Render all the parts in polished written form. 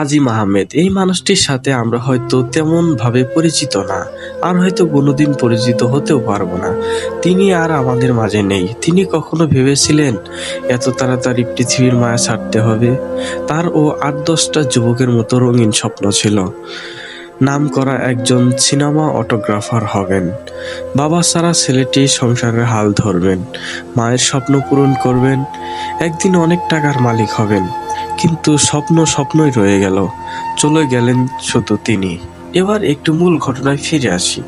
আজিম আহমেদ, এই মানুষটির সাথে আমরা হয়তো তেমন ভাবে পরিচিত না, আর হয়তো কোনোদিন পরিচিত হতেও পারবো না। তিনি আর আমাদের মাঝে নেই। তিনি কখনো ভেবেছিলেন এত তাড়াতাড়ি পৃথিবীর মায়া ছাড়তে হবে? তার ও ৮-১০টা যুবকের মতো রঙিন স্বপ্ন ছিল। নাম করা একজন সিনেমা অটোগ্রাফার হবেন, বাবা ছাড়া ছেলেটি সংসারের হাল ধরবেন, মায়ের স্বপ্ন পূরণ করবেন, একদিন অনেক টাকার মালিক হবেন। কিন্তু স্বপ্ন স্বপ্নই রয়ে গেল, চলে গেলেন শুধু তিনি। এবার একটু মূল ঘটনায় ফিরে আসি।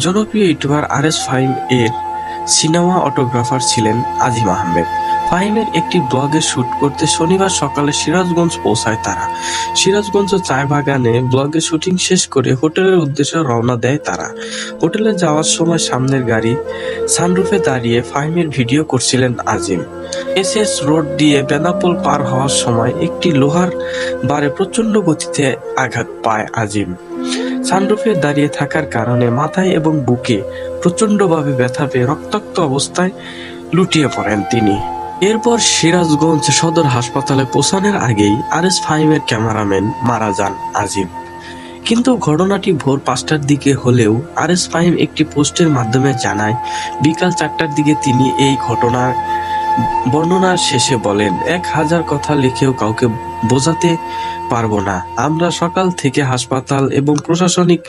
জনপ্রিয় ইউটিউবার RS ফাহিম এর সিনেমা অটোগ্রাফার ছিলেন আজিম আহমেদ। ফাহিমের একটি ব্লগে শুট করতে শনিবার সকালে সিরাজগঞ্জ পৌঁছায় তারা। সিরাজগঞ্জ চায় বাগানে ব্লগে শুটিং শেষ করে হোটেলের উদ্দেশ্যে রওনা দেয় তারা। হোটেলে যাওয়ার সময় সামনের গাড়ি সানরুফে দাঁড়িয়ে ফাহিমের ভিডিও করছিলেন আজিম। SS রোড দিয়ে বেনাপোল পার হওয়ার সময় একটি লোহার বারে প্রচন্ড গতিতে আঘাত পায় আজিম। সানরুফে দাঁড়িয়ে থাকার কারণে মাথায় এবং বুকে প্রচন্ডভাবে ব্যথা পেয়ে রক্তাক্ত অবস্থায় লুটিয়ে পড়েন তিনি। এরপর সিরাজগঞ্জ সদর হাসপাতালে পৌঁছানোর আগেই RS ফাহিমের ক্যামেরাম্যান মারা যান আজিম। কিন্তু ঘটনাটি ভোর 5টার দিকে হলেও RS ফাহিম একটি পোস্টের মাধ্যমে জানায়, বিকাল 4টার দিকে তিনি এই ঘটনার বর্ণনার শেষে বলেন, 1000 কথা লিখেও কাউকে বোঝাতে পারবো না। আমরা সকাল থেকে হাসপাতাল এবং প্রশাসনিক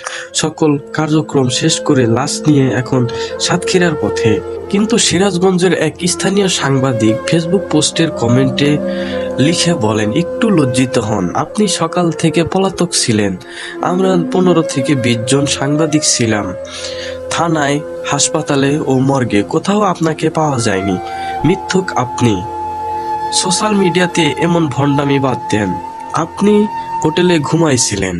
সকল কার্যক্রম শেষ করে লাশ নিয়ে এখন সাতক্ষীরার পথে। কিন্তু সিরাজগঞ্জের এক স্থানীয় সাংবাদিক ফেসবুক পোস্টের কমেন্টে লিখে বলেন, একটু লজ্জিত হন, আপনি সকাল থেকে পলাতক ছিলেন। আমরা 15 থেকে 20 জন সাংবাদিক ছিলাম। থানায়, হাসপাতালে ও মর্গে কোথাও আপনাকে পাওয়া যায়নি। মিথ্যুক আপনি। সোশ্যাল মিডিয়াতে এমন ভণ্ডামি বাদ দেন। আপনি হোটেলে ঘুমাইছিলেন।